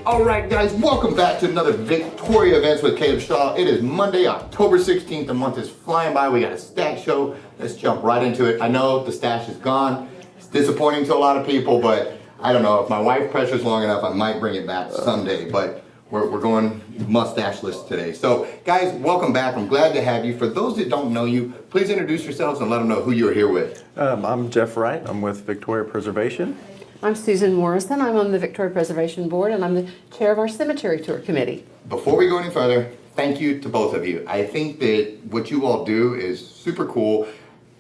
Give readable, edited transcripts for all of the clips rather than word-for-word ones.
All right, guys, welcome back to another Victoria Events with Caleb Shaw. It is Monday, October 16th. The month is flying by. We got a stash show. Let's jump right into it. I know the stash is gone. It's disappointing to a lot of people, but I don't know. If my wife pressures long enough, I might bring it back someday. But we're going mustache list today. So, guys, welcome back. I'm glad to have you. For those that don't know you, please introduce yourselves and let them know who you're here with. I'm Jeff Wright. I'm with Victoria Preservation. I'm Susan Morrison. I'm on the Victoria Preservation Board, and I'm the chair of our Cemetery Tour Committee. Before we go any further, thank you to both of you. I think that what you all do is super cool.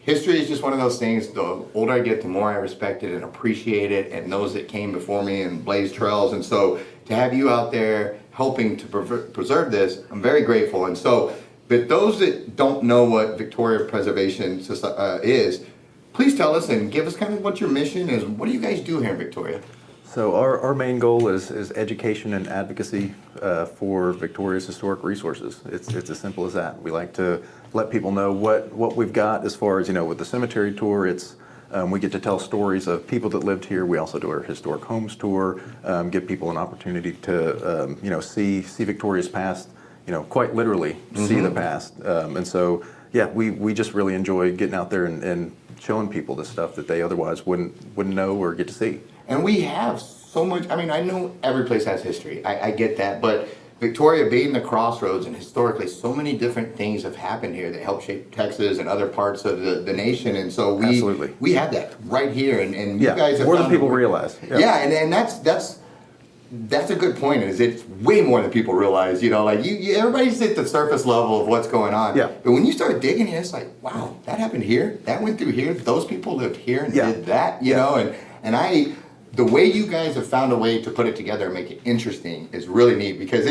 History is just one of those things. The older I get, the more I respect it and appreciate it, and those that came before me and blazed trails. And so to have you out there helping to preserve this, I'm very grateful. And so, but those that don't know what Victoria Preservation is, please tell us and give us kind of what your mission is. What do you guys do here in Victoria? So our main goal is education and advocacy for Victoria's historic resources. It's as simple as that. We like to let people know what we've got as far as, with the cemetery tour. It's we get to tell stories of people that lived here. We also do our historic homes tour, give people an opportunity to see Victoria's past, quite literally see the past. And so yeah, we just really enjoy getting out there and showing people the stuff that they otherwise wouldn't know or get to see. And we have so much. I mean, I know every place has history. I get that, but Victoria being the crossroads, and historically so many different things have happened here that help shape Texas and other parts of the nation. And so we have that right here, and you guys have more than people realize. Yeah, and that's a good point. Is it's way more than people realize. Everybody's at the surface level of what's going on. Yeah. But when you start digging, it's like, wow, that happened here. That went through here. Those people lived here and did that. And the way you guys have found a way to put it together and make it interesting is really neat, because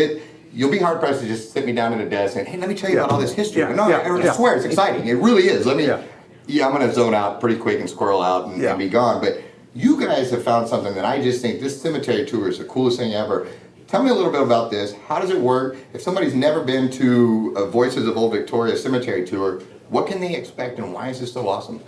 you'll be hard pressed to just sit me down at a desk and, hey, let me tell you about all this history. I swear it's exciting. It really is. I'm going to zone out pretty quick and squirrel out and be gone. But you guys have found something that I just think this cemetery tour is the coolest thing ever. Tell me a little bit about this. How does it work? If somebody's never been to a Voices of Old Victoria cemetery tour, what can they expect and why is this so awesome?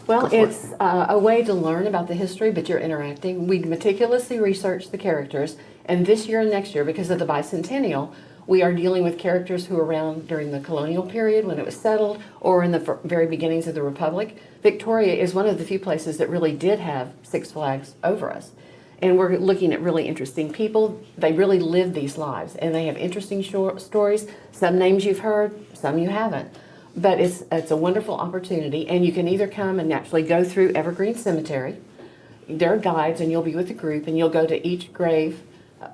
Well, it's a way to learn about the history, but you're interacting. We meticulously research the characters, and this year and next year, because of the bicentennial, we are dealing with characters who were around during the colonial period when it was settled, or in the very beginnings of the Republic. Victoria is one of the few places that really did have Six Flags over us. And we're looking at really interesting people. They really live these lives, and they have interesting stories. Some names you've heard, some you haven't. But it's a wonderful opportunity, and you can either come and actually go through Evergreen Cemetery. There are guides, and you'll be with a group, and you'll go to each grave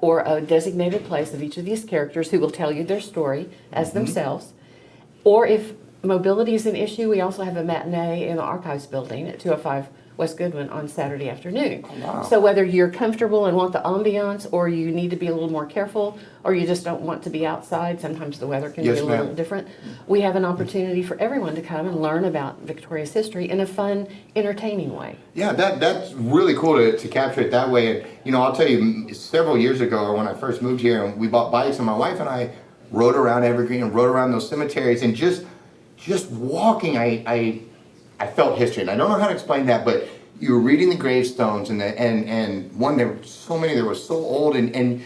or a designated place of each of these characters who will tell you their story as themselves. Or if mobility is an issue, we also have a matinee in the Archives building at 205 West Goodwin on Saturday afternoon. Oh, wow. So whether you're comfortable and want the ambiance, or you need to be a little more careful, or you just don't want to be outside, sometimes the weather can be a little different, we have an opportunity for everyone to come and learn about Victoria's history in a fun, entertaining way. Yeah, that's really cool to capture it that way. And I'll tell you, several years ago when I first moved here, and we bought bikes, and my wife and I rode around Evergreen and rode around those cemeteries, and just walking, I felt history, and I don't know how to explain that, but you were reading the gravestones, and one, there were so many that were so old, and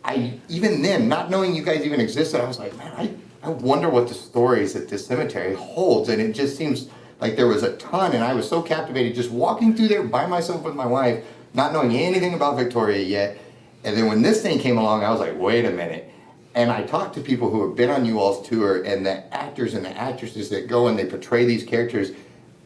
I, even then, not knowing you guys even existed, I was like, man, I wonder what the stories that this cemetery holds, and it just seems like there was a ton, and I was so captivated just walking through there by myself with my wife, not knowing anything about Victoria yet, and then when this thing came along, I was like, wait a minute. And I talked to people who have been on you all's tour, and the actors and the actresses that go and they portray these characters.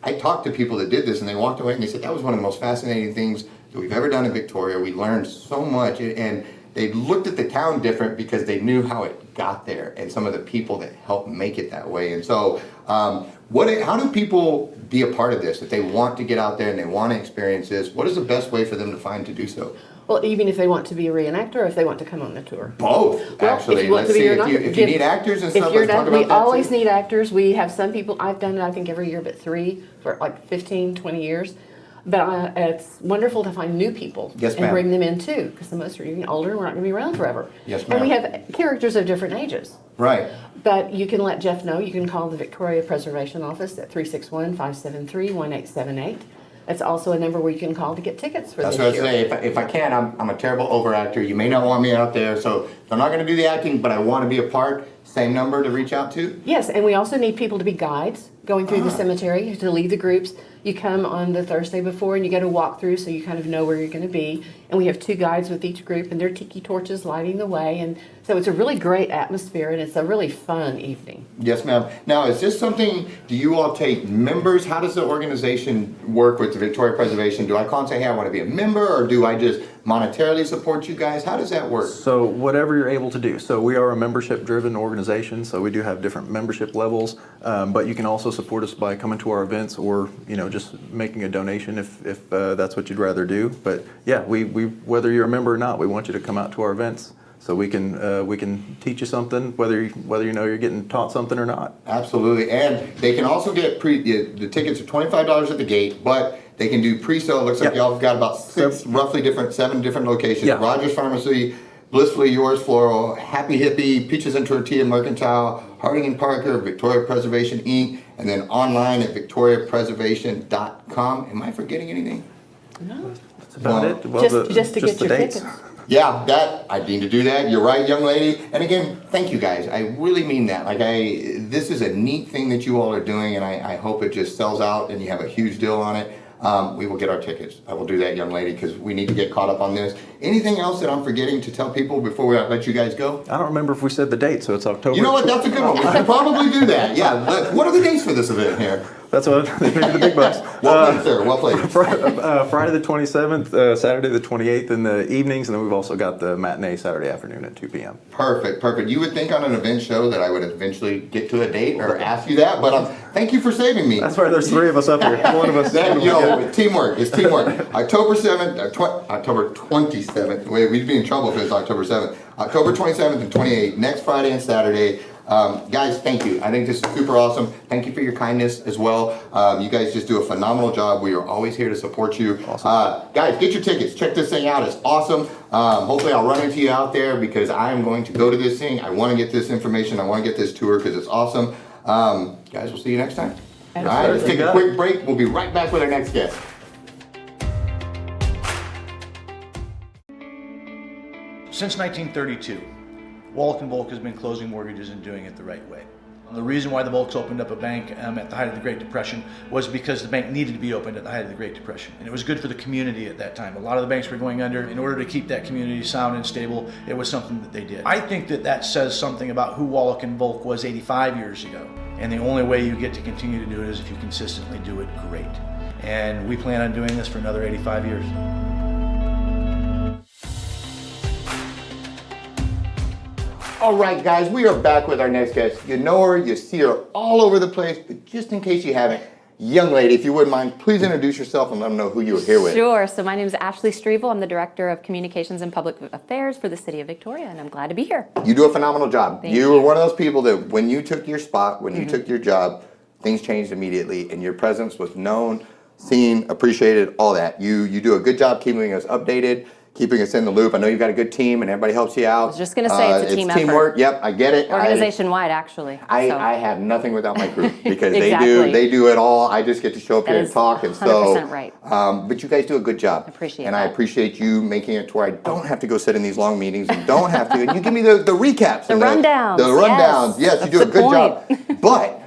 I talked to people that did this, and they walked away and they said that was one of the most fascinating things that we've ever done in Victoria. We learned so much, and they looked at the town different because they knew how it got there and some of the people that helped make it that way. And so how do people be a part of this? If they want to get out there and they want to experience this, what is the best way for them to find to do so? Well, even if they want to be a reenactor, or if they want to come on the tour. Both, well, actually. Let's see, if you need actors and stuff, let's talk about that. We always need actors. We have some people, I've done it I think every year but 3 for like 15, 20 years. But it's wonderful to find new people and bring them in too, because some of us are getting older and we're not going to be around forever. Yes, ma'am. And we have characters of different ages. Right. But you can let Jeff know. You can call the Victoria Preservation Office at 361-573-1878. That's also a number where you can call to get tickets for That's this what I year. say. If I can, I'm a terrible overactor. You may not want me out there, so I'm not going to do the acting, but I want to be a part. Same number to reach out to? Yes, and we also need people to be guides going through the cemetery, to lead the groups. You come on the Thursday before and you get a walk through so you kind of know where you're going to be. And we have 2 guides with each group and their tiki torches lighting the way. And so it's a really great atmosphere and it's a really fun evening. Yes, ma'am. Now, is this something, do you all take members? How does the organization work with the Victoria Preservation? Do I call and say, hey, I want to be a member, or do I just monetarily support you guys? How does that work? So whatever you're able to do. So we are a membership-driven organization, so we do have different membership levels, but you can also support us by coming to our events, or just making a donation if that's what you'd rather do. But yeah, we whether you're a member or not, we want you to come out to our events so we can teach you something, whether you're getting taught something or not. Absolutely, and they can also get the tickets are $25 at the gate, but they can do pre-sale. It looks like Yep. y'all have got about 7 different locations. Yeah. Rogers Pharmacy, Blissfully Yours Floral, Happy Hippie, Peaches and Tortilla Mercantile, Harding and Parker, Victoria Preservation Inc., and then online at victoriapreservation.com. Am I forgetting anything? No. That's about it. Well, Just to get the your dates. tickets. Yeah, I need to do that. You're right, young lady. And again, thank you guys. I really mean that. This is a neat thing that you all are doing, and I hope it just sells out and you have a huge deal on it. We will get our tickets. I will do that, young lady, because we need to get caught up on this. Anything else that I'm forgetting to tell people before we let you guys go? I don't remember if we said the date, so it's October. You know what? That's a good one. We should probably do that. Yeah. What are the dates for this event here? That's what they paid the big bucks. Well played, sir. Well played. Friday the 27th, Saturday the 28th in the evenings, and then we've also got the matinee Saturday afternoon at 2 p.m. Perfect. You would think on an event show that I would eventually get to a date or ask you that, but thank you for saving me. That's right. There's 3 of us up here. One of us. Teamwork. It's teamwork. October 7th, October 27th. Wait, we'd be in trouble if it's October 7th. October 27th and 28th, next Friday and Saturday. Guys, thank you. I think this is super awesome. Thank you for your kindness as well. You guys just do a phenomenal job. We are always here to support you. Awesome. Guys, get your tickets. Check this thing out. It's awesome. Hopefully I'll run into you out there, because I'm going to go to this thing. I want to get this information. I want to get this tour because it's awesome. Guys, we'll see you next time. All right, let's take a quick break. We'll be right back with our next guest. Since 1932, Wallach & Volk has been closing mortgages and doing it the right way. The reason why the Volks opened up a bank at the height of the Great Depression was because the bank needed to be opened at the height of the Great Depression. And it was good for the community at that time. A lot of the banks were going under. In order to keep that community sound and stable, it was something that they did. I think that says something about who Wallach & Volk was 85 years ago. And the only way you get to continue to do it is if you consistently do it great. And we plan on doing this for another 85 years. All right, guys, we are back with our next guest. You know her, you see her all over the place, but just in case you haven't, young lady, if you wouldn't mind, please introduce yourself and let them know who you are here with. Sure. So my name is Ashley Strevel. I'm the Director of Communications and Public Affairs for the City of Victoria, and I'm glad to be here. You do a phenomenal job. Thank You you. were one of those people that when you took your spot, when you took your job, things changed immediately, and your presence was known, seen, appreciated, all that. You do a good job keeping us updated, keeping us in the loop. I know you've got a good team and everybody helps you out. I was just going to say it's a team teamwork. effort. Yep, I get it. Organization-wide, actually. I have nothing without my crew because Exactly. they do it all. I just get to show up That here and is talk, and so 100% right. But you guys do a good job. Appreciate and that. I appreciate you making it to where I don't have to go sit in these long meetings and don't have to. And you give me the recaps, The and rundowns, The rundowns. yes. Yes, you do a That's good the job. point. But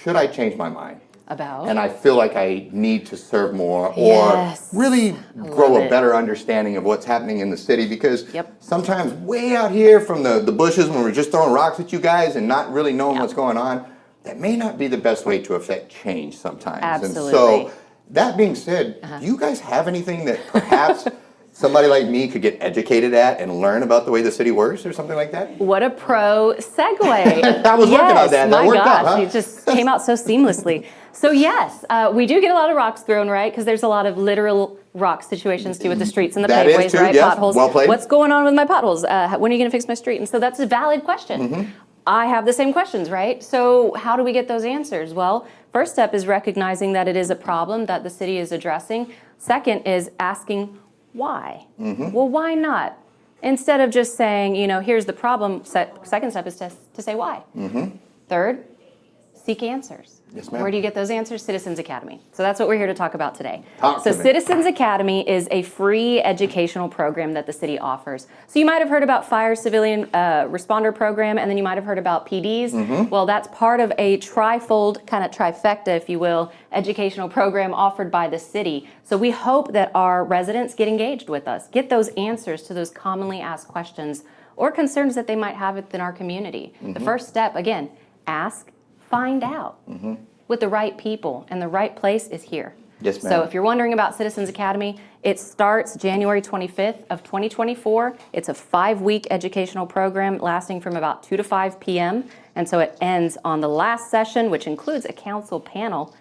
should I change my mind? About? And I feel like I need to serve more, Yes. or really I grow love a it. better understanding of what's happening in the city, because Yep. sometimes way out here from the bushes when we're just throwing rocks at you guys and not really knowing what's going on, that may not be the best way to affect change sometimes. Absolutely. And so, that being said, do you guys have anything that perhaps somebody like me could get educated at and learn about the way the city works or something like that? What a pro segue. I was working on that. That My worked out, gosh, huh? it just came out so seamlessly. So yes, we do get a lot of rocks thrown, right? Because there's a lot of literal rock situations too with the streets and the That is paveways, too, right? yes. Potholes. Well played. What's going on with my potholes? When are you going to fix my street? And so that's a valid question. Mm-hmm. I have the same questions, right? So how do we get those answers? Well, first step is recognizing that it is a problem that the city is addressing. Second is asking why. Well, why not? Instead of just saying, here's the problem, second step is to say why. Third, seek answers. Yes, ma'am. Where do you get those answers? Citizens Academy. So that's what we're here to talk about today. Talk So to me. Citizens Academy is a free educational program that the city offers. So you might have heard about Fire Civilian Responder Program, and then you might have heard about PDs. Mm-hmm. Well, that's part of a trifold, kind of trifecta, if you will, educational program offered by the city. So we hope that our residents get engaged with us, get those answers to those commonly asked questions or concerns that they might have within our community. The first step, again, ask, find out with the right people, and the right place is here. Yes, ma'am. So if you're wondering about Citizens Academy, it starts January 25th of 2024. It's a 5-week educational program lasting from about 2 to 5 p.m. And so it ends on the last session, which includes a council panel.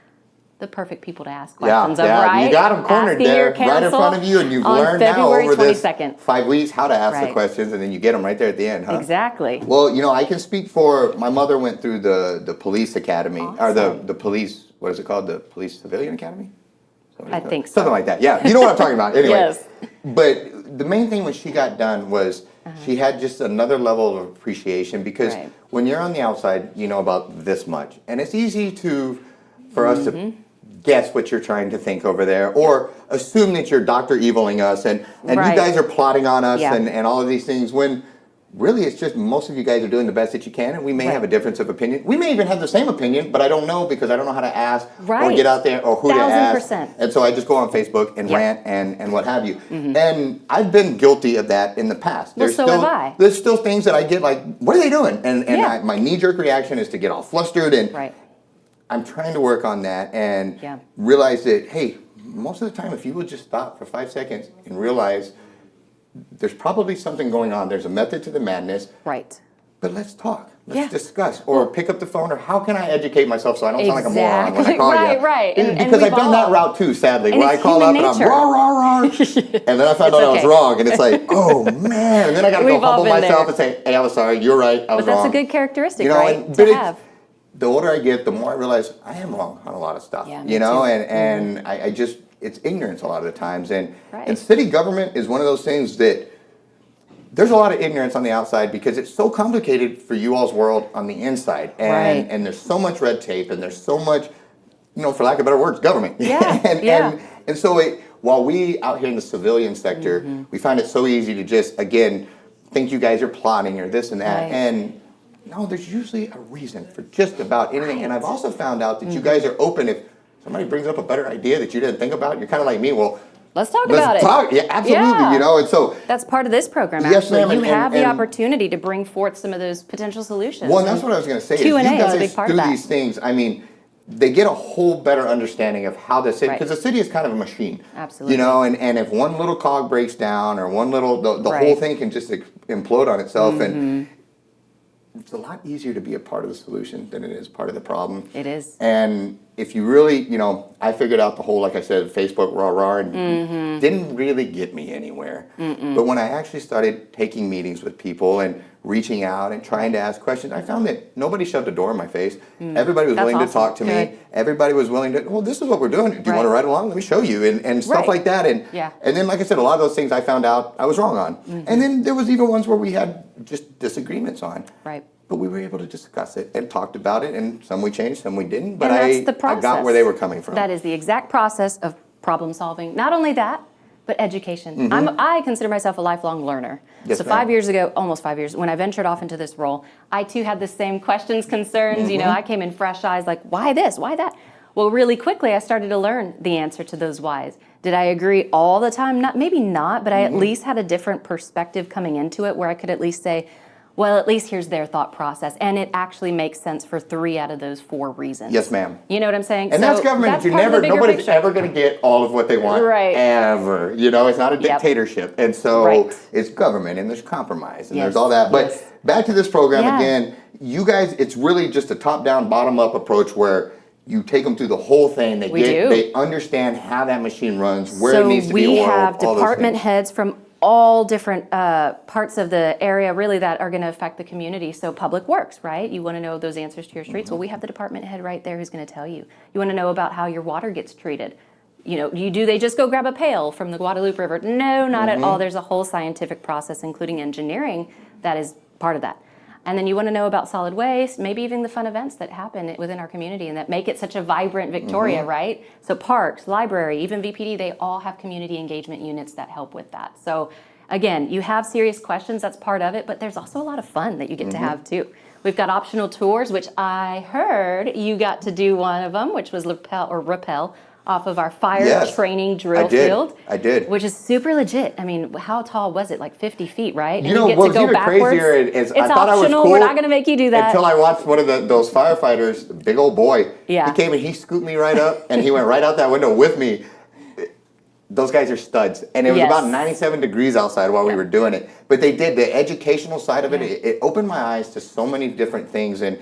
The perfect people to ask questions of, right? You got them cornered Asking your there, right in front of you, and you've on learned now February over this 22nd. 5 weeks how to ask the Right. questions, and then you get them right there at the end, huh? Exactly. Well, I can speak for my mother. Went through the police academy, or Awesome. the police. What is it called? The police civilian academy. I think so. Something like that. Yeah, you know what I'm talking about. Anyway. Yes. But the main thing when she got done was she had just another level of appreciation, because Right. when you're on the outside, you know about this much, and it's easy for us to guess what you're trying to think over there, or assume that you're Dr. Eviling us, and Right. you guys are plotting on us, Yeah. and all of these things, when really it's just most of you guys are doing the best that you can, and we may Right. have a difference of opinion. We may even have the same opinion, but I don't know, because I don't know how to ask or Right. get out there or who to ask. 1000%. And so I just go on Facebook and Yep. rant and what have you. And I've been guilty of that in the past. Well, so have I. There's still things that I get like, what are they doing? And Yeah. my knee-jerk reaction is to get all flustered, and Right. I'm trying to work on that and Yeah. realize that, hey, most of the time, if you would just stop for 5 seconds and realize there's probably something going on, there's a method to the madness, Right. but let's talk. Let's Yeah. discuss, or pick up the phone, or how can I educate myself so I don't sound like a moron when I Exactly. call Right, you? right. And because we've I've done that all- route too, sadly, And where I it's call up human and I'm nature. rah, rah, rah, and then I found out I was okay. wrong, and it's like, oh man, and then I got to go We've all humble been myself there. and say, hey, I was sorry, you're right, I was But that's wrong. a good characteristic, You know, right? and- To but it's- have. The older I get, the more I realize I am wrong on a lot of stuff. Yeah, me you know, too. and I just, it's ignorance a lot of the times, and Right. city government is one of those things that there's a lot of ignorance on the outside, because it's so complicated for you all's world on the inside, and Right. and there's so much red tape, and there's so much, for lack of better words, government. Yeah, and, yeah. and so while we out here in the civilian sector, we find it so easy to just again think you guys are plotting or this and that, Right. and no, there's usually a reason for just about anything. Right. And I've also found out that you guys are open if somebody brings up a better idea that you didn't think about. You're kind of like me. Well, Let's talk let's about it. talk. Yeah, absolutely. Yeah. And so. That's part of this program, Yes, actually. ma'am, You and- have the and- opportunity to bring forth some of those potential solutions. Well, and that's what I was going to say. Q&A is you is a guys big part through of that. these things, I mean, they get a whole better understanding of how the city, Right. because the city is kind of a machine. Absolutely. And if one little cog breaks down, or one little, the whole Right. thing can just implode on itself. And it's a lot easier to be a part of the solution than it is part of the problem. It is. And if you really, I figured out the whole, like I said, Facebook rah-rah, and didn't really get me anywhere. But when I actually started taking meetings with people and reaching out and trying to ask questions, I found that nobody shoved a door in my face. Everybody was That's willing to awesome. talk to me. Good. Everybody was willing to, well, this is what we're doing. Do you want to Right. ride along? Let me show you. And stuff Right. like that. And, Yeah. and then, like I said, a lot of those things I found out I was wrong on. And then there was even ones where we had just disagreements on. Right. But we were able to discuss it and talked about it, and some we changed, some we didn't. But And that's I the process. got where they were coming from. That is the exact process of problem solving. Not only that, but education. I consider myself a lifelong learner. Yes, So ma'am. 5 years ago, almost 5 years, when I ventured off into this role, I too had the same questions, concerns. I came in fresh eyes, like, why this? Why that? Well, really quickly, I started to learn the answer to those whys. Did I agree all the time? Maybe not, but I at least had a different perspective coming into it, where I could at least say, well, at least here's their thought process. And it actually makes sense for 3 out of those 4 reasons. Yes, ma'am. You know what I'm saying? And So that's government. that's You part of the never, bigger nobody's picture. ever going to get all of what they want. Right. Ever. It's not a dictatorship. And so Right. it's government, and there's compromise, and Yes, there's all that. But yes. back to this program Yeah. again, you guys, it's really just a top-down, bottom-up approach where you take them through the whole thing. They understand how that machine runs, where it needs to be we oiled, have all those department things. heads from all different parts of the area really that are going to affect the community. So public works, right? You want to know those answers to your streets? Well, we have the department head right there who's going to tell you. You want to know about how your water gets treated. Do they just go grab a pail from the Guadalupe River? No, not at all. There's a whole scientific process, including engineering, that is part of that. And then you want to know about solid waste, maybe even the fun events that happen within our community and that make it such a vibrant Victoria, right? So parks, library, even VPD, they all have community engagement units that help with that. So again, you have serious questions, that's part of it, but there's also a lot of fun that you get to have too. We've got optional tours, which I heard you got to do one of them, which was rappel off of our fire training drill field. I did. Which is super legit. I mean, how tall was it? Like 50 feet, right? You know, what's even crazier is I thought I was cool. We're not going to make you do that. Until I watched one of those firefighters, the big old boy. Yeah. He came and he scooped me right up and he went right out that window with me. Those guys are studs. And it was about 97 degrees outside while we were doing it. But they did the educational side of it. It opened my eyes to so many different things. And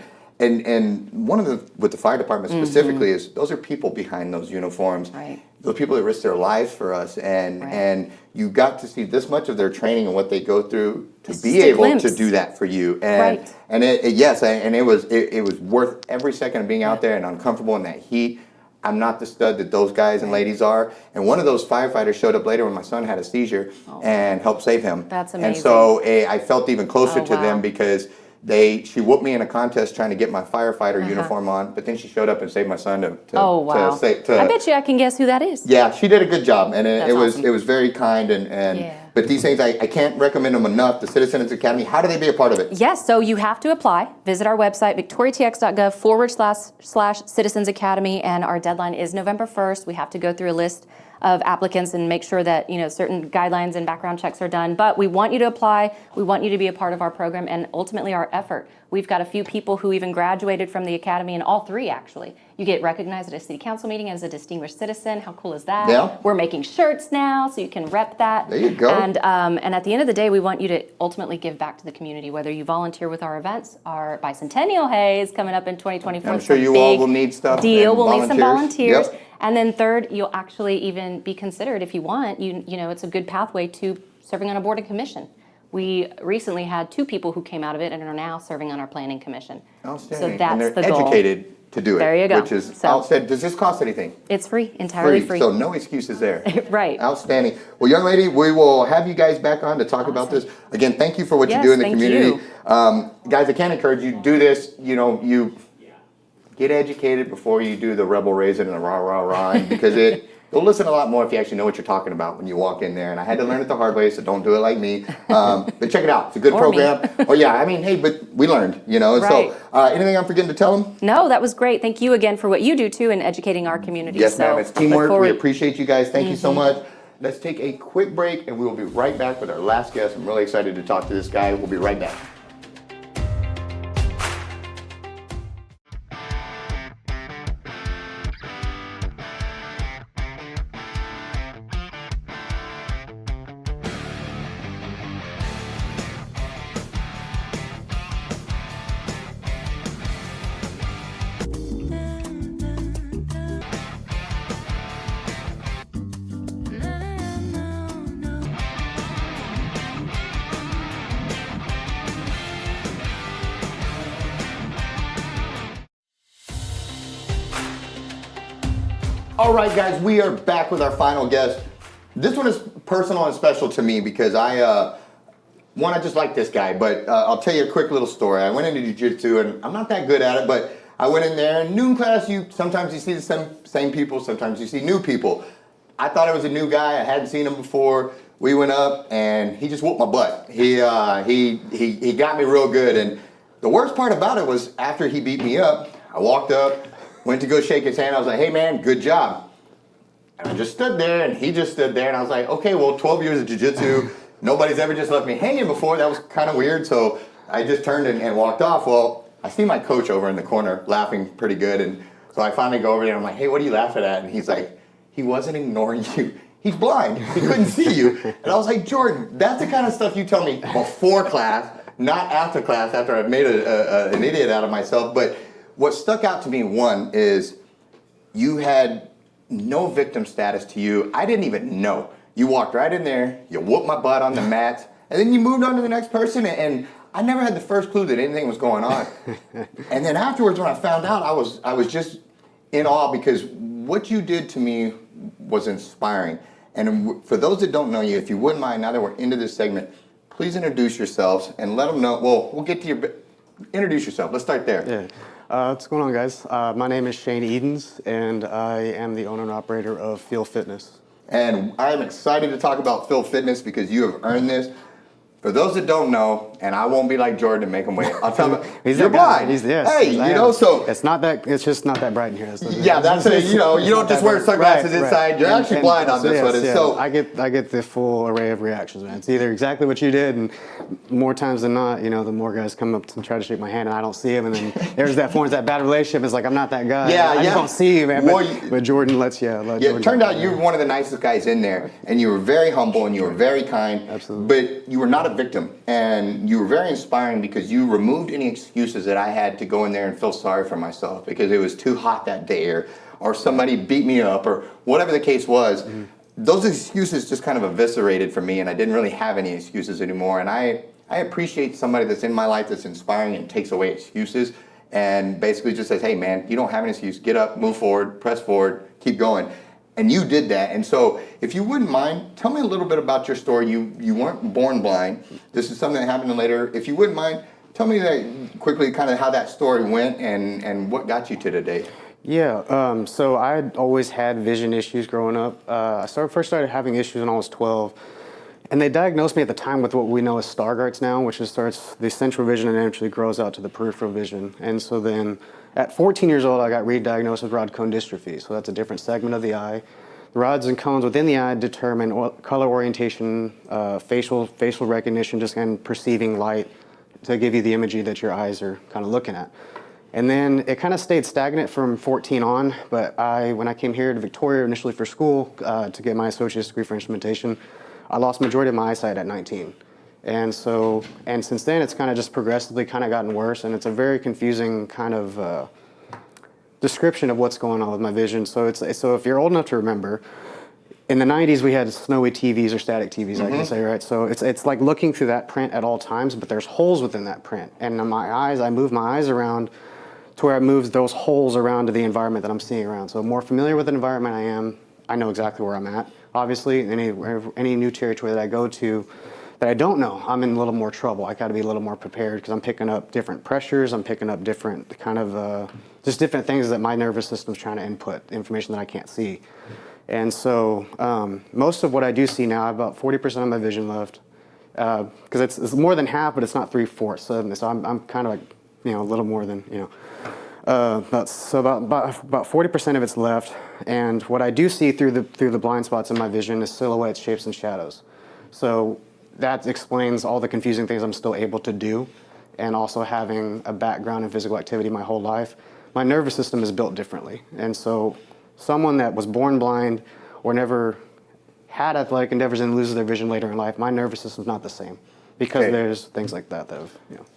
one of the, with the fire department specifically, is those are people behind those uniforms. Right. Those people that risk their lives for us. And you got to see this much of their training and what they go through to be able to do that for you. And it was worth every second of being out there and uncomfortable in that heat. I'm not the stud that those guys and ladies are. And one of those firefighters showed up later when my son had a seizure and helped save him. That's amazing. And so I felt even closer to them because she whooped me in a contest trying to get my firefighter uniform on, but then she showed up and saved my son to I bet you I can guess who that is. Yeah, she did a good job, and it was awesome. it was very kind but these things I can't recommend them enough. The Citizens Academy, how do they be a part of it? Yes, so you have to apply. Visit our website, victoriatx.gov/Citizens Academy, and our deadline is November 1st. We have to go through a list of applicants and make sure that certain guidelines and background checks are done. But we want you to apply. We want you to be a part of our program and ultimately our effort. We've got a few people who even graduated from the academy, and all three actually. You get recognized at a city council meeting as a distinguished citizen. How cool is that? Yeah. We're making shirts now, so you can rep that. There you go. And at the end of the day, we want you to ultimately give back to the community, whether you volunteer with our events. Our bicentennial haze coming up in 2024. I'm sure you all will need stuff. We'll need some volunteers. Yep. And then third, you'll actually even be considered if you want. It's a good pathway to serving on a board and commission. We recently had 2 people who came out of it and are now serving on our planning commission. Outstanding. So that's and they're the goal. educated to do it. There you go. Which is So- outstanding. Does this cost anything? It's free, entirely free. So no excuses there. Right. Outstanding. Well, young lady, we will have you guys back on to talk about this. Again, thank you for what you do in the thank community. you. Guys, I can't encourage you to do this. You get educated before you do the rebel raising and the rah, rah, rah, because you'll listen a lot more if you actually know what you're talking about when you walk in there. And I had to learn it the hard way, so don't do it like me. But check it out. It's a good program. But we learned, Right. So anything I'm forgetting to tell them? No, that was great. Thank you again for what you do too in educating our community. Yes, ma'am. It's teamwork. We appreciate you guys. Thank you so Mm-hmm. much. Let's take a quick break and we will be right back with our last guest. I'm really excited to talk to this guy. We'll be right back. All right, guys, we are back with our final guest. This one is personal and special to me because I just like this guy, but I'll tell you a quick little story. I went into jiu-jitsu, and I'm not that good at it, but I went in there, and noon class, sometimes you see the same people, sometimes you see new people. I thought I was a new guy. I hadn't seen him before. We went up, and he just whooped my butt. He got me real good, and the worst part about it was after he beat me up, I walked up, went to go shake his hand. I was like, hey, man, good job. And I just stood there, and he just stood there, and I was like, okay, well, 12 years of jiu-jitsu, nobody's ever just left me hanging before. That was kind of weird, so I just turned and walked off. Well, I see my coach over in the corner laughing pretty good, and so I finally go over there, and I'm like, hey, what are you laughing at? And he's like, he wasn't ignoring you. He's blind. He couldn't see you. And I was like, Jordan, that's the kind of stuff you tell me before class, not after class, after I've made an idiot out of myself. But what stuck out to me, one, is you had no victim status to you. I didn't even know. You walked right in there, you whooped my butt on the mat, and then you moved on to the next person, and I never had the first clue that anything was going on. And then afterwards, when I found out, I was just in awe because what you did to me was inspiring. And for those that don't know you, if you wouldn't mind, now that we're into this segment, please introduce yourselves and let them know. Well, we'll get to introduce yourself. Let's start there. Yeah. What's going on, guys? My name is Shane Edens, and I am the owner and operator of VPI Fitness. And I'm excited to talk about Phil Fitness because you have earned this. For those that don't know, and I won't be like Jordan and make him wait. I'll tell them, you're blind. Hey, you know, so it's not that. It's just not that bright in here. yeah, that's it. You know, you don't just wear sunglasses inside. Right. You're actually blind on this one. Yeah. So I get the full array of reactions, man. It's either exactly what you did, and more times than not, you know, the more guys come up and try to shake my hand, and I don't see him, and then there's that forms that bad relationship. It's like I'm not that guy. Yeah, I just don't see you, man. But Jordan lets you. It turned out you were one of the nicest guys in there, and you were very humble and you were very kind. Absolutely. But you were not a victim. And you were very inspiring because you removed any excuses that I had to go in there and feel sorry for myself because it was too hot that day or somebody beat me up or whatever the case was. Mm-hmm. Those excuses just kind of eviscerated for me, and I didn't really have any excuses anymore. And I appreciate somebody that's in my life that's inspiring and takes away excuses and basically just says, hey man, you don't have an excuse. Get up, move forward, press forward, keep going. And you did that. And so if you wouldn't mind, tell me a little bit about your story. You weren't born blind. This is something that happened later. If you wouldn't mind, tell me that quickly kind of how that story went and what got you to today. Yeah, so I'd always had vision issues growing up. I first started having issues when I was 12. And they diagnosed me at the time with what we know as Stargardt's now, which starts the central vision and eventually grows out to the peripheral vision. And so then at 14 years old, I got re-diagnosed with rod cone dystrophy. So that's a different segment of the eye. The rods and cones within the eye determine color orientation, facial recognition, just kind of perceiving light to give you the imagery that your eyes are kind of looking at. And then it kind of stayed stagnant from 14 on, but when I came here to Victoria initially for school to get my associate's degree for instrumentation, I lost majority of my eyesight at 19. And since then, it's kind of just progressively kind of gotten worse, and it's a very confusing kind of description of what's going on with my vision. So if you're old enough to remember, in the 90s we had snowy TVs or static TVs, mm-hmm. I can say, right? So it's like looking through that print at all times, but there's holes within that print. And I move my eyes around to where it moves those holes around to the environment that I'm seeing around. So more familiar with the environment I know exactly where I'm at. Obviously, any new territory that I go to that I don't know, I'm in a little more trouble. I got to be a little more prepared because I'm picking up different pressures. I'm picking up different kind of just different things that my nervous system's trying to input information that I can't see. And so most of what I do see now, I have about 40% of my vision left because it's more than half, but it's not 3/4. So I'm kind of like a little more than about 40% of it's left, and what I do see through the blind spots in my vision is silhouettes, shapes, and shadows. So that explains all the confusing things I'm still able to do, and also having a background in physical activity my whole life. My nervous system is built differently, and so someone that was born blind or never had athletic endeavors and loses their vision later in life, my nervous system's not the same because there's things like that have.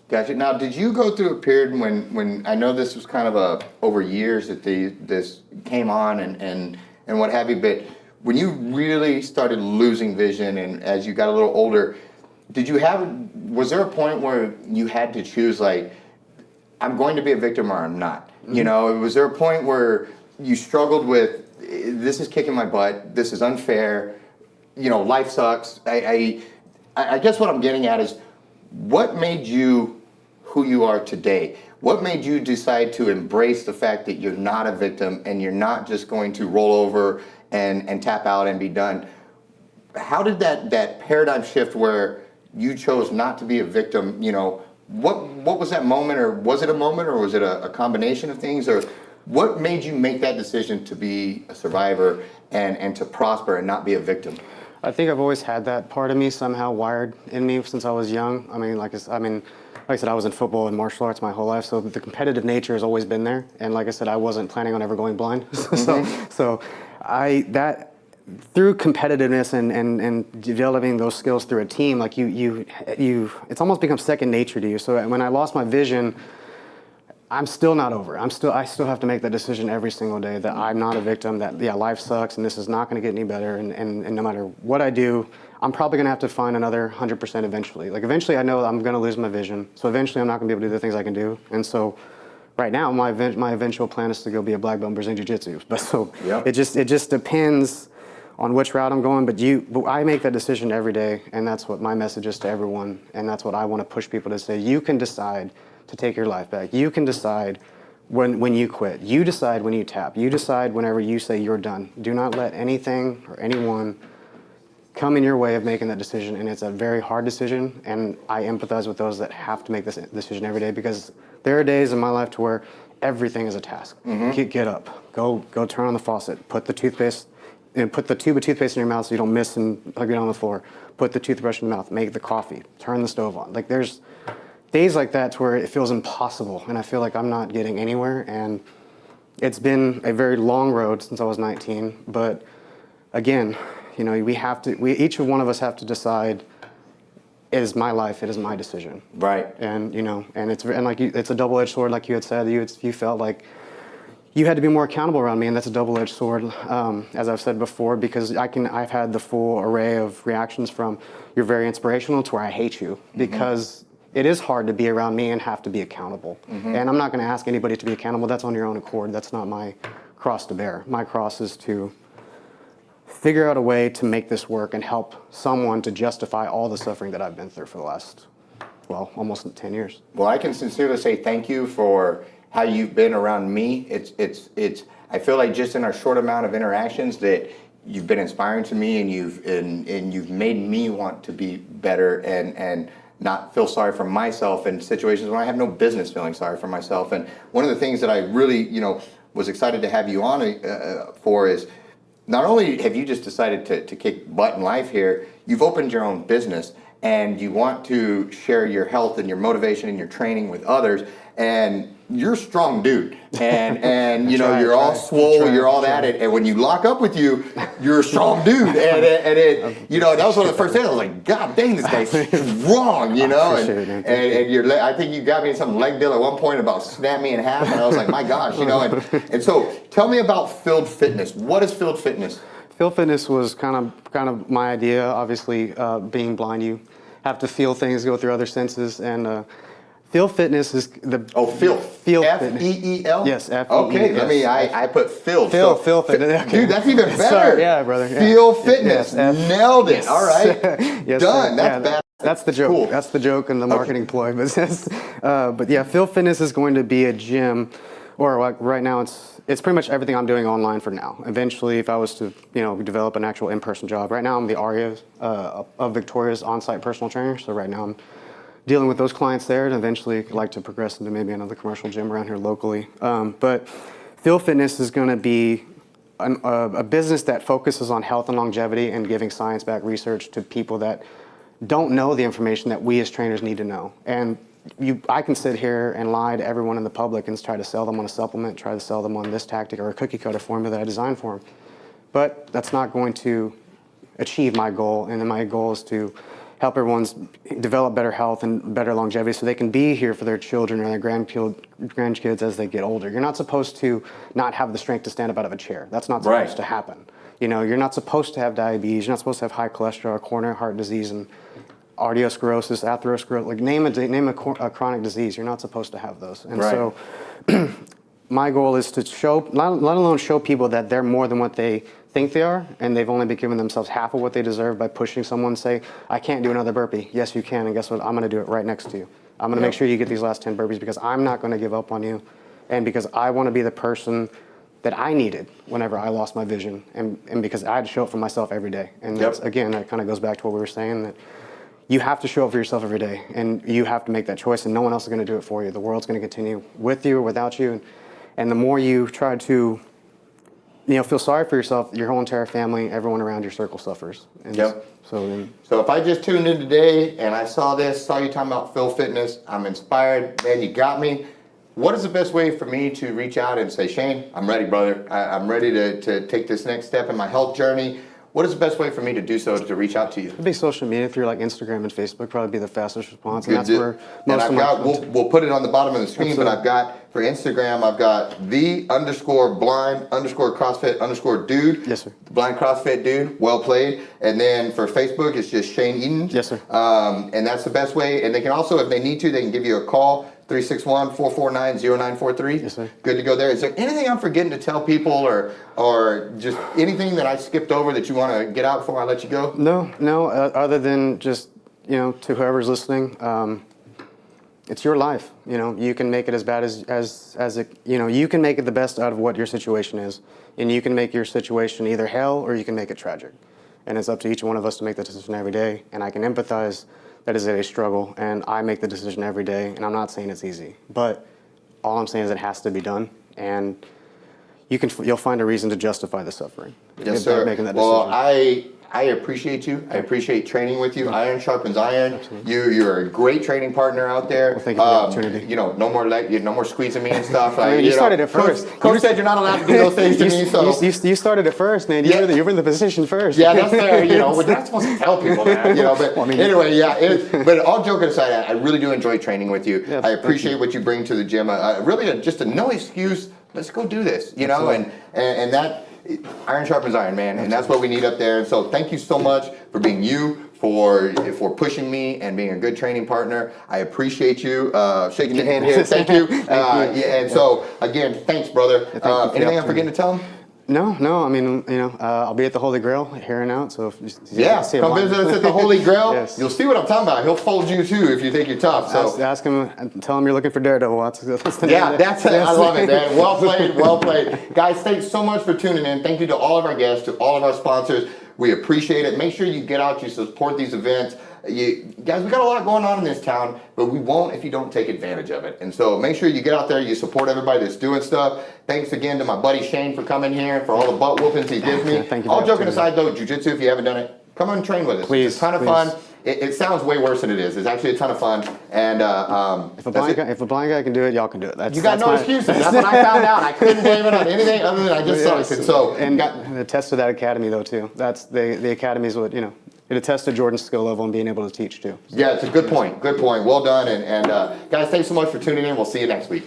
Gotcha. Now, did you go through a period when I know this was kind of over years that this came on and what have you, but when you really started losing vision and as you got a little older, was there a point where you had to choose like, I'm going to be a victim or I'm not? Mm-hmm. Was there a point where you struggled with, this is kicking my butt, this is unfair, life sucks? I guess what I'm getting at is, what made you who you are today? What made you decide to embrace the fact that you're not a victim and you're not just going to roll over and tap out and be done? How did that paradigm shift where you chose not to be a victim? What was that moment, or was it a moment, or was it a combination of things, or what made you make that decision to be a survivor and to prosper and not be a victim? I think I've always had that part of me somehow wired in me since I was young. Like I said, I was in football and martial arts my whole life, so the competitive nature has always been there. And like I said, I wasn't planning on ever going blind. Through competitiveness and developing those skills through a team, like it's almost become second nature to you. So when I lost my vision, I'm still not over. I still have to make that decision every single day that I'm not a victim, that life sucks and this is not going to get any better. And no matter what I do, I'm probably going to have to find another 100% eventually. Like eventually I know I'm going to lose my vision. So eventually I'm not going to be able to do the things I can do. And so right now my eventual plan is to go be a black belt in Brazilian Jiu-Jitsu. But so it just depends on which route I'm going. But I make that decision every day. And that's what my message is to everyone. And that's what I want to push people to say. You can decide to take your life back. You can decide when you quit. You decide when you tap. You decide whenever you say you're done. Do not let anything or anyone come in your way of making that decision. And it's a very hard decision. And I empathize with those that have to make this decision every day, because there are days in my life to where everything is a task. Get up, go turn on the faucet, put the toothpaste, and put the tube of toothpaste in your mouth so you don't miss and plug it on the floor. Put the toothbrush in the mouth, make the coffee, turn the stove on. Like, there's days like that to where it feels impossible, and I feel like I'm not getting anywhere. And it's been a very long road since I was 19. But again, you know, each one of us have to decide, it is my life, it is my decision. Right. And, you know, and it's a double-edged sword, like you had said. You felt like you had to be more accountable around me, and that's a double-edged sword, as I've said before, because I've had the full array of reactions from you're very inspirational to where I hate you, because it is hard to be around me and have to be accountable. And I'm not going to ask anybody to be accountable. That's on your own accord. That's not my cross to bear. My cross is to figure out a way to make this work and help someone to justify all the suffering that I've been through for the last, well, almost 10 years. Well, I can sincerely say thank you for how you've been around me. I feel like just in our short amount of interactions that you've been inspiring to me, and you've made me want to be better and not feel sorry for myself in situations when I have no business feeling sorry for myself. And one of the things that I really, was excited to have you on for is, not only have you just decided to kick butt in life here, you've opened your own business, and you want to share your health and your motivation and your training with others. And you're a strong dude, and you're all swole, you're all that, and when you lock up with you, you're a strong dude, and that was one of the first things I was like, God dang, this guy's strong, and I think you got me in some leg deal at one point about snap me in half, and I was like, my gosh, and so tell me about Field Fitness. What is Field Fitness? Field Fitness was kind of my idea. Obviously, being blind, you have to feel things, go through other senses, and Field Fitness is the Field F-E-E-L? Yes, F-E-E-L. Okay, I put Field. Field Fitness. Dude, that's even better. Sorry, yeah, brother. Yeah. Field Fitness. Yes, nailed it. Yes. All right. Yes, done. Sir. That's bad. That's the joke. Cool. That's the joke and the marketing ploy. But yeah, Field Fitness is going to be a gym, or like right now it's pretty much everything I'm doing online for now. Eventually, if I was to develop an actual in-person job, right now I'm the ARIA of Victoria's on-site personal trainer. So right now I'm dealing with those clients there, and eventually like to progress into maybe another commercial gym around here locally. But Field Fitness is going to be a business that focuses on health and longevity and giving science-backed research to people that don't know the information that we as trainers need to know. And I can sit here and lie to everyone in the public and try to sell them on a supplement, try to sell them on this tactic or a cookie cutter formula that I designed for them. But that's not going to achieve my goal, and my goal is to help everyone develop better health and better longevity so they can be here for their children or their grandkids as they get older. You're not supposed to not have the strength to stand up out of a chair. That's not supposed to happen. You're not supposed to have diabetes. You're not supposed to have high cholesterol, coronary heart disease, and arteriosclerosis, atherosclerosis. Like name a chronic disease. You're not supposed to have those. And so my goal is to show, let alone show people that they're more than what they think they are, and they've only been giving themselves half of what they deserve by pushing someone, say, I can't do another burpee. Yes, you can, and guess what? I'm going to do it right next to you. I'm going to make sure you get these last 10 burpees, because I'm not going to give up on you, and because I want to be the person that I needed whenever I lost my vision, and because I had to show up for myself every day. And that's, again, that kind of goes back to what we were saying, that you have to show up for yourself every day, and you have to make that choice, and no one else is going to do it for you. The world's going to continue with you or without you, and the more you try to feel sorry for yourself, your whole entire family, everyone around your circle suffers. And so if I just tuned in today and I saw you talking about Field Fitness, I'm inspired, man, you got me. What is the best way for me to reach out and say, Shane, I'm ready, brother. I'm ready to take this next step in my health journey. What is the best way for me to do so, to reach out to you? It'd be social media through like Instagram and Facebook, probably be the fastest response. And that's where most of my we'll put it on the bottom of the screen, but I've got, for Instagram, I've got _blind_CrossFit_dude. Yes, sir. Blind CrossFit dude, well played. And then for Facebook, it's just Shane Eden. Yes, sir. And that's the best way. And they can also, if they need to, they can give you a call. 361-449-0943. Yes, sir. Good to go there. Is there anything I'm forgetting to tell people, or just anything that I skipped over that you want to get out before I let you go? No. Other than just, to whoever's listening, it's your life. You know, you can make it as bad as it, you know, you can make it the best out of what your situation is. And you can make your situation either hell or you can make it tragic. And it's up to each one of us to make the decision every day. And I can empathize that is a struggle, and I make the decision every day. And I'm not saying it's easy, but all I'm saying is it has to be done. And you'll find a reason to justify the suffering. Yes, sir. Making that Well, decision. I appreciate you. I appreciate training with you. Iron sharpens iron. You're a great training partner out there. Well, thank you for the opportunity. You know, no more squeezing me and stuff. I mean, you started it first. Coach said you're not allowed to do those things to me. So You started it first, man. You were in the position first. yeah, that's fair. You know, we're not supposed to tell people that. You know, but anyway, yeah. But all joking aside, I really do enjoy training with you. Yes, I appreciate what you bring to the gym. Really, just a no excuse. Let's go do this. You know, and that. Iron sharpens iron, man, and that's what we need up there. And so thank you so much for being you, for pushing me and being a good training partner. I appreciate you. Shaking your hand here. Thank you. Yeah, and so again, thanks, brother. Anything I'm forgetting to tell him? No. I mean, you know, I'll be at the Holy Grail here and out. So if you see come visit us at the Holy Grail. Yes. You'll see what I'm talking about. He'll fold you too if you think you're tough. So ask him and tell him you're looking for Daredevil. That's the yeah, name. that's it. I love it, man. Well played, well played. Guys, thanks so much for tuning in. Thank you to all of our guests, to all of our sponsors. We appreciate it. Make sure you get out, you support these events. Guys, we got a lot going on in this town, but we won't if you don't take advantage of it. And so make sure you get out there, you support everybody that's doing stuff. Thanks again to my buddy Shane for coming here, for all the butt whoopings he gives me. Thank you. All joking aside though, jiu-jitsu, if you haven't done it, come on and train with us. Please, it's a ton of fun. It sounds way worse than it is. It's actually a ton of fun. And if a blind guy can do it, y'all can do it. You got no excuses. That's what I found out. I couldn't blame it on anything other than I just sucked. And so, and attest to that academy though too. That's the academy is what, you know. It attests to Jordan's skill level and being able to teach too. Yeah, it's a good point. Good point. Well done. And guys, thanks so much for tuning in. We'll see you next week.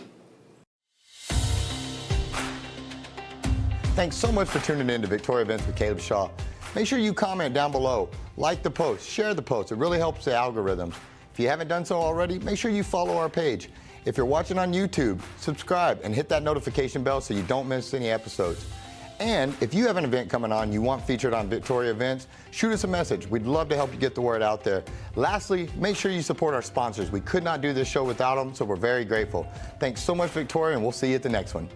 Thanks so much for tuning in to Victoria Events with Caleb Shaw. Make sure you comment down below, like the post, share the post. It really helps the algorithms. If you haven't done so already, make sure you follow our page. If you're watching on YouTube, subscribe and hit that notification bell so you don't miss any episodes. And if you have an event coming on you want featured on Victoria Events, shoot us a message. We'd love to help you get the word out there. Lastly, make sure you support our sponsors. We could not do this show without them, so we're very grateful. Thanks so much, Victoria, and we'll see you at the next one.